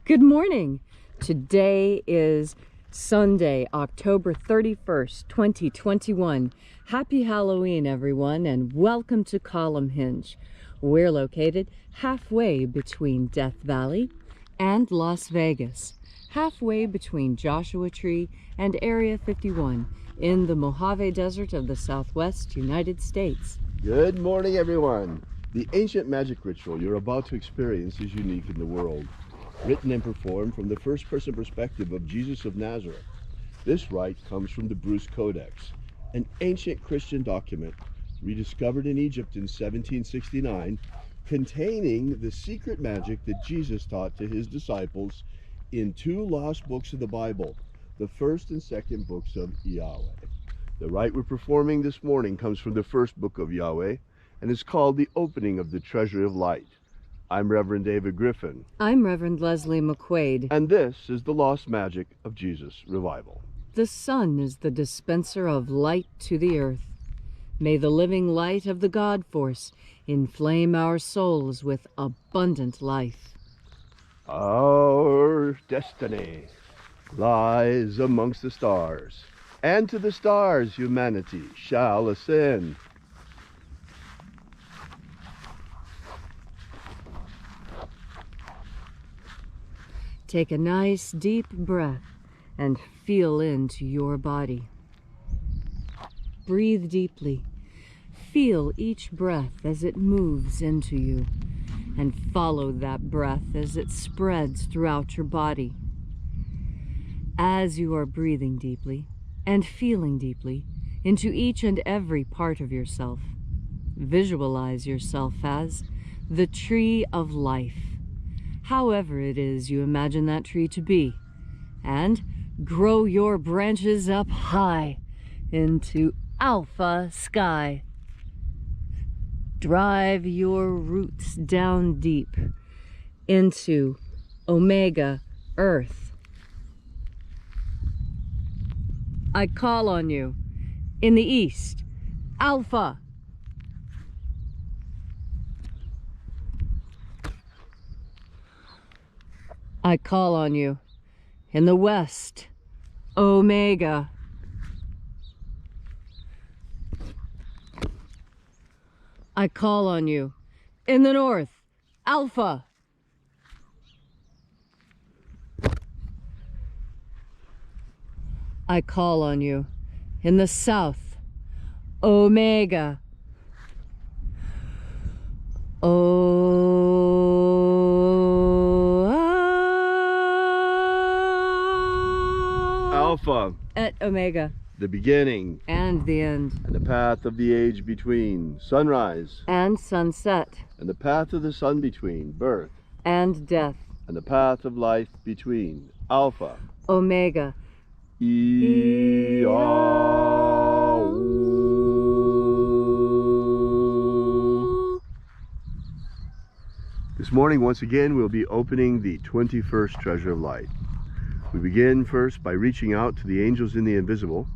Good morning. Today is Sunday, October 31st, 2021. Happy Halloween, everyone, and welcome to Column Hinge. We're located halfway between Death Valley and Las Vegas, halfway between Joshua Tree and Area 51 in the Mojave Desert of the Southwest United States. Good morning, everyone. The ancient magic ritual you're about to experience is unique in the world. Written and performed from the first-person perspective of Jesus of Nazareth. This rite comes from the Bruce Codex, an ancient Christian document rediscovered in Egypt in 1769, containing the secret magic that Jesus taught to his disciples in two lost books of the Bible, the first and second books of Yahweh. The rite we're performing this morning comes from the first book of Yahweh and is called the Opening of the Treasury of Light. I'm Reverend David Griffin. I'm Reverend Leslie McQuade. And this is the Lost Magic of Jesus Revival. The sun is the dispenser of light to the earth. May the living light of the God Force inflame our souls with abundant life. Our destiny lies amongst the stars, and to the stars humanity shall ascend. Take a nice deep breath and feel into your body. Breathe deeply. Feel each breath as it moves into you, and follow that breath as it spreads throughout your body. As you are breathing deeply and feeling deeply into each and every part of yourself, visualize yourself as the tree of life, however it is you imagine that tree to be, and grow your branches up high into alpha sky. Drive your roots down deep into omega earth. I call on you in the east, alpha. I call on you in the west, omega. I call on you in the north, alpha. I call on you in the south, omega. Alpha Et omega. The beginning And the end. and the path of the age between, sunrise And sunset. and the path of the sun between, birth And death. and the path of life between, Alpha. Omega. IAOE. This morning, once again, we'll be opening the 21st Treasure of Light. We begin first by reaching out to the angels in the invisible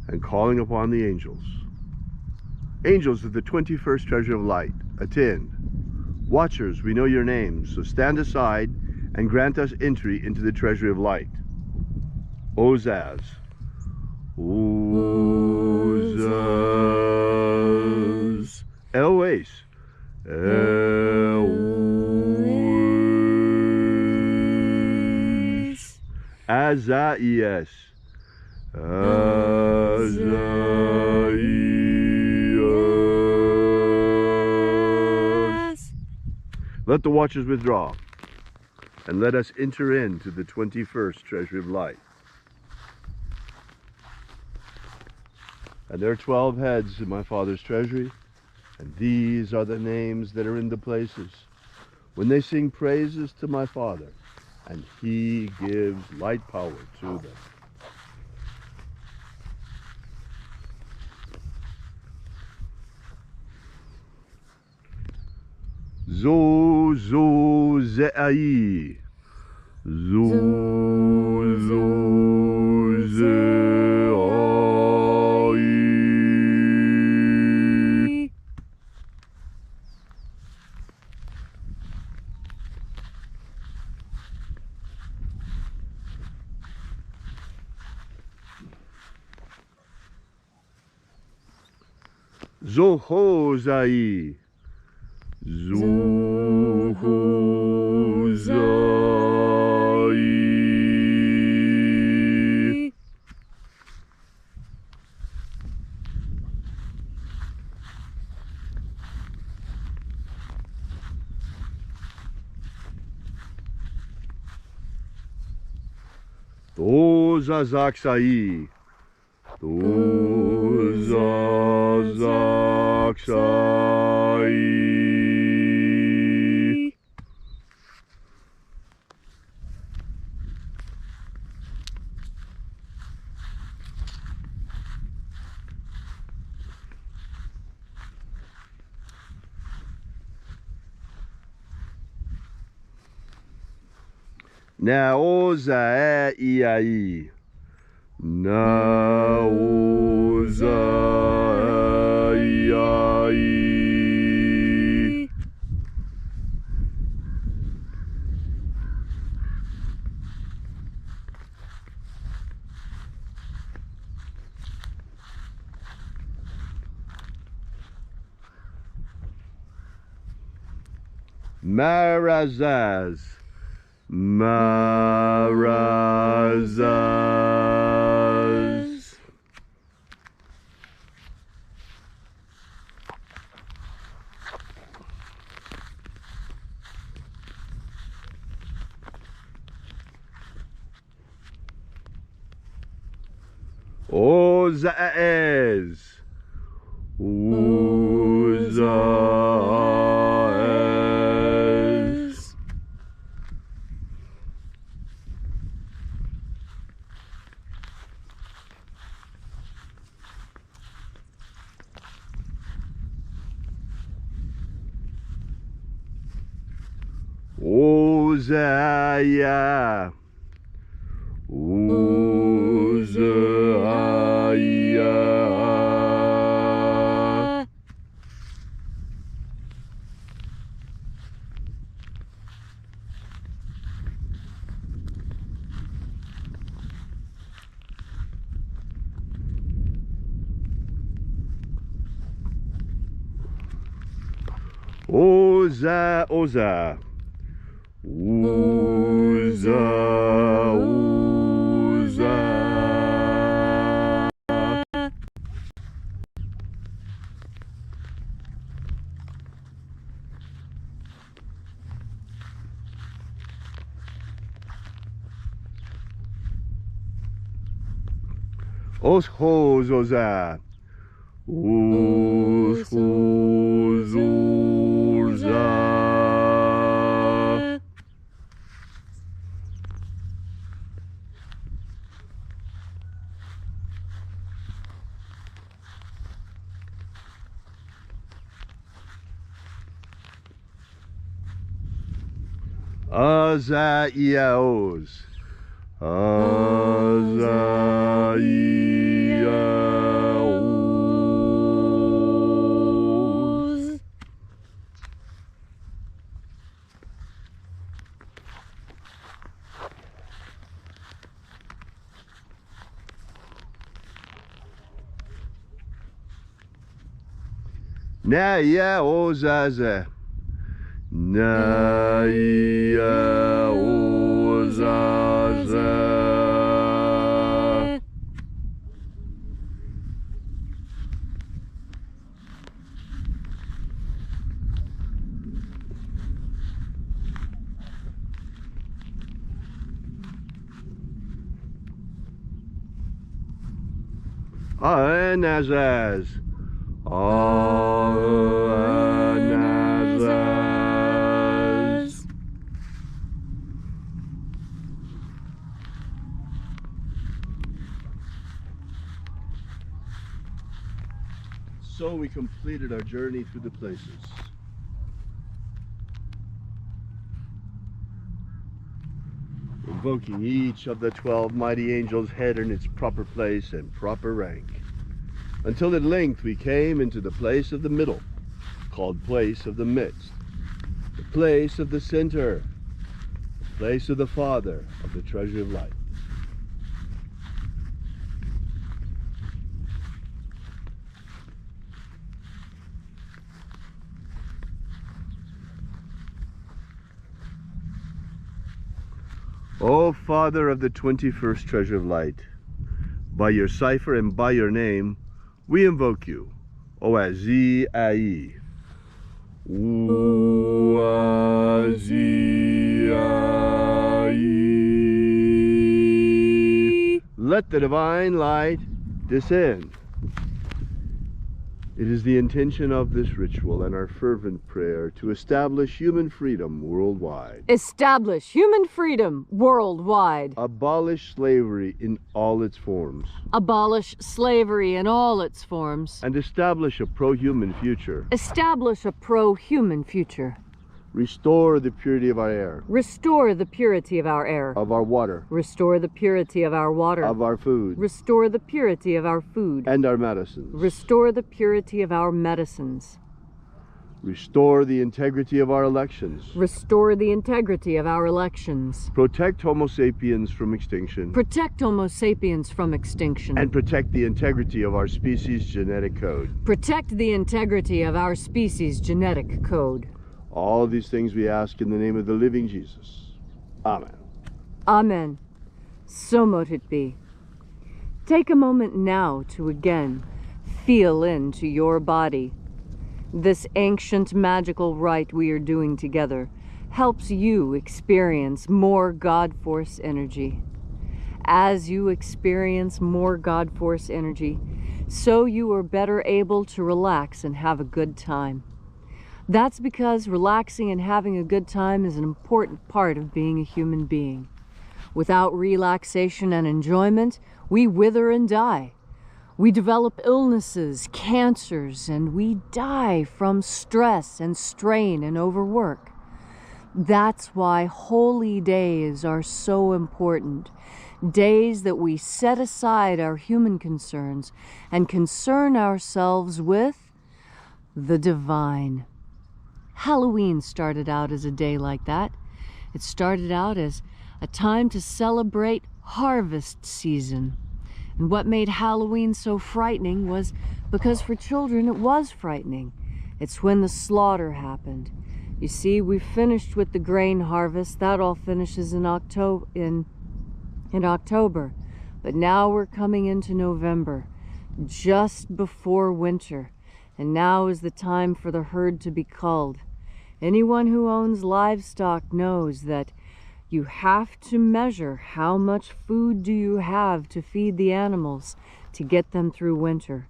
and calling upon the angels. Angels of the 21st Treasure of Light, attend. Watchers, we know your names, so stand aside and grant us entry into the Treasury of Light. Ozaz. Ozaz. Elwes. Elwes. Azaias. Azaias. Let the watchers withdraw, and let us enter into the 21st Treasury of Light. And there are 12 heads in my Father's treasury, and these are the names that are in the places when they sing praises to my Father, and he gives light power to them. Zo zo ze'ai. Zo zo ze'ai. Zohozai. Zohozai. Dozazaksai. Dozazaksai. Naoza I. Naoza I. Marazaz. Marazaz. Ozaez. Ozaez. Ozaya. Ozaya. Oza, Oza. Oza, Oza. Oshos, Oza. Oshos, Oza. IAOEs. IAOEs. Na ya ozaze. Na ya ozaze. Anazaz. Anazaz. So we completed our journey through the places. Invoking each of the 12 mighty angels' head in its proper place and proper rank, until at length we came into the place of the middle, called place of the midst, the place of the center, the place of the Father of the treasure of light. O Father of the 21st treasure of light, by your cipher and by your name, we invoke you. Oazi Ai. Oazi Ai. Let the divine light descend. It is the intention of this ritual and our fervent prayer to establish human freedom worldwide. Establish human freedom worldwide. Abolish slavery in all its forms. Abolish slavery in all its forms. And establish a pro-human future. Establish a pro-human future. Restore the purity of our air. Restore the purity of our air. Of our water. Restore the purity of our water. Of our food. Restore the purity of our food. And our medicines. Restore the purity of our medicines. Restore the integrity of our elections. Restore the integrity of our elections. Protect Homo sapiens from extinction. Protect Homo sapiens from extinction. And protect the integrity of our species' genetic code. Protect the integrity of our species' genetic code. All these things we ask in the name of the living Jesus. Amen. Amen. So mote it be. Take a moment now to again feel into your body. This ancient magical rite we are doing together helps you experience more God Force energy. As you experience more God Force energy, so you are better able to relax and have a good time. That's because relaxing and having a good time is an important part of being a human being. Without relaxation and enjoyment, we wither and die. We develop illnesses, cancers, and we die from stress and strain and overwork. That's why holy days are so important. Days that we set aside our human concerns and concern ourselves with the divine. Halloween started out as a day like that. It started out as a time to celebrate harvest season. And what made Halloween so frightening was because for children it was frightening. It's when the slaughter happened. You see, we finished with the grain harvest. That all finishes in October. But now we're coming into November, just before winter. And now is the time for the herd to be culled. Anyone who owns livestock knows that you have to measure how much food do you have to feed the animals to get them through winter.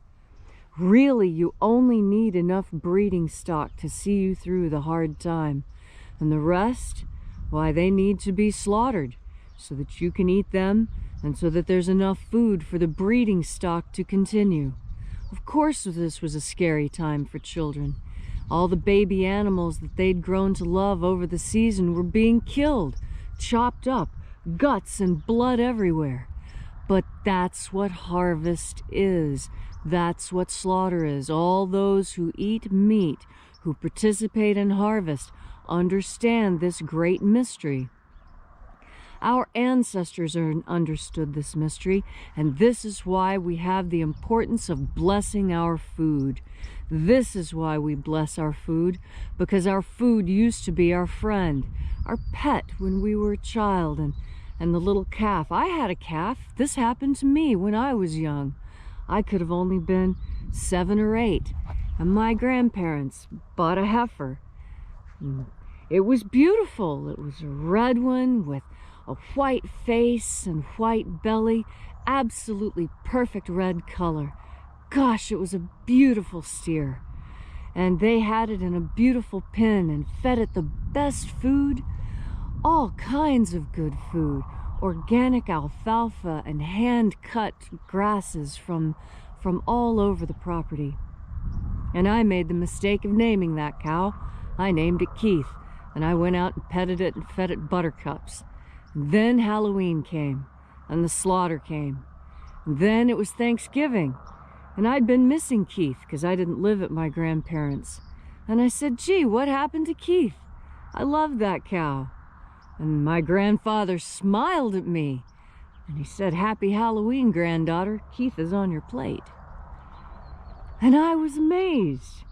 Really, you only need enough breeding stock to see you through the hard time. And the rest, why, they need to be slaughtered so that you can eat them and so that there's enough food for the breeding stock to continue. Of course, this was a scary time for children. All the baby animals that they'd grown to love over the season were being killed, chopped up, guts and blood everywhere. But that's what harvest is. That's what slaughter is. All those who eat meat, who participate in harvest, understand this great mystery. Our ancestors understood this mystery, and this is why we have the importance of blessing our food. This is why we bless our food, because our food used to be our friend, our pet when we were a child, and the little calf. I had a calf. This happened to me when I was young. I could have only been 7 or 8, and my grandparents bought a heifer. It was beautiful. It was a red one with a white face and white belly, absolutely perfect red color. Gosh, it was a beautiful steer. And they had it in a beautiful pen and fed it the best food, all kinds of good food, organic alfalfa and hand-cut grasses from all over the property. And I made the mistake of naming that cow. I named it Keith, and I went out and petted it and fed it buttercups. Then Halloween came, and the slaughter came. And then it was Thanksgiving, and I'd been missing Keith because I didn't live at my grandparents'. And I said, gee, what happened to Keith? I loved that cow. And my grandfather smiled at me, and he said, Happy Halloween, granddaughter. Keith is on your plate. And I was amazed,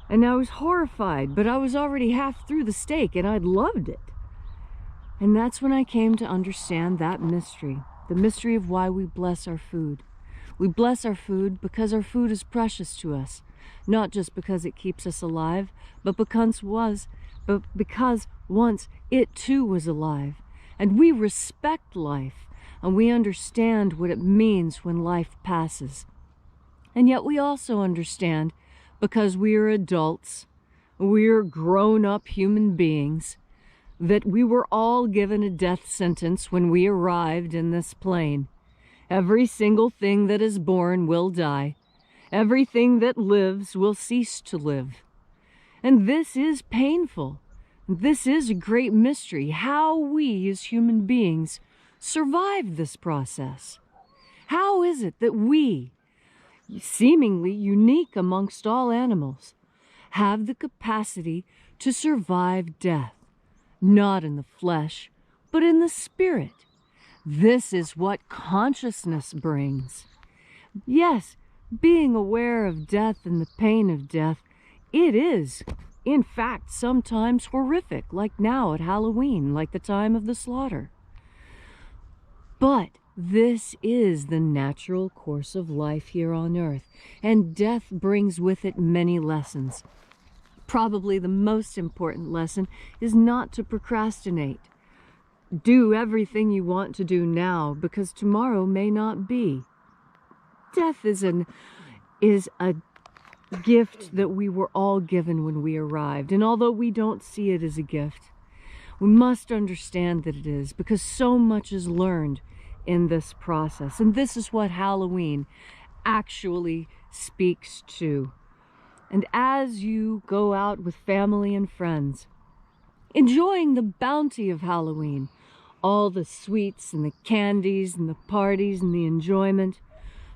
and I was horrified, but I was already half through the steak, and I'd loved it. And that's when I came to understand that mystery, the mystery of why we bless our food. We bless our food because our food is precious to us, not just because it keeps us alive, but because once it too was alive. And we respect life, and we understand what it means when life passes. And yet we also understand, because we are adults, we're grown-up human beings, that we were all given a death sentence when we arrived in this plane. Every single thing that is born will die. Everything that lives will cease to live. And this is painful. This is a great mystery, how we as human beings survive this process. How is it that we, seemingly unique amongst all animals, have the capacity to survive death, not in the flesh, but in the spirit? This is what consciousness brings. Yes, being aware of death and the pain of death, it is, in fact, sometimes horrific, like now at Halloween, like the time of the slaughter. But this is the natural course of life here on earth, and death brings with it many lessons. Probably the most important lesson is not to procrastinate. Do everything you want to do now, because tomorrow may not be. Death is a gift that we were all given when we arrived, and although we don't see it as a gift, we must understand that it is, because so much is learned in this process. And this is what Halloween actually speaks to. And as you go out with family and friends, enjoying the bounty of Halloween, all the sweets and the candies and the parties and the enjoyment,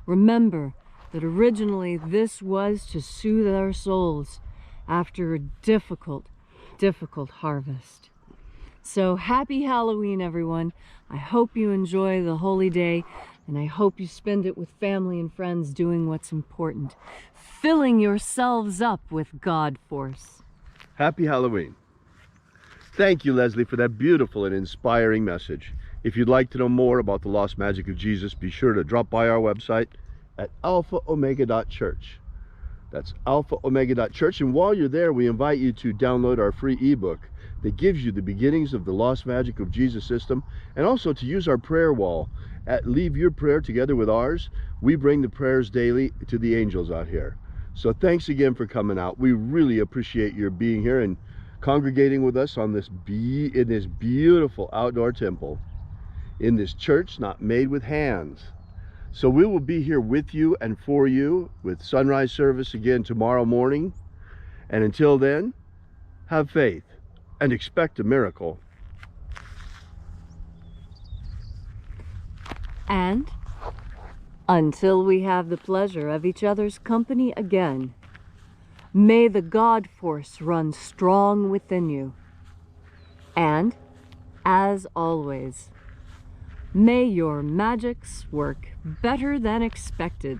remember that originally this was to soothe our souls after a difficult, difficult harvest. So happy Halloween, everyone. I hope you enjoy the holy day, and I hope you spend it with family and friends doing what's important, filling yourselves up with God force. Happy Halloween. Thank you, Leslie, for that beautiful and inspiring message. If you'd like to know more about the lost magic of Jesus, be sure to drop by our website at alphaomega.church. That's alphaomega.church. And while you're there, we invite you to download our free ebook that gives you the beginnings of the lost magic of Jesus system, and also to use our prayer wall. Leave your prayer together with ours. We bring the prayers daily to the angels out here. So thanks again for coming out. We really appreciate your being here and congregating with us on in this beautiful outdoor temple, in this church not made with hands. So we will be here with you and for you with sunrise service again tomorrow morning. And until then, have faith and expect a miracle. And until we have the pleasure of each other's company again, may the God force run strong within you. And, as always, may your magics work better than expected.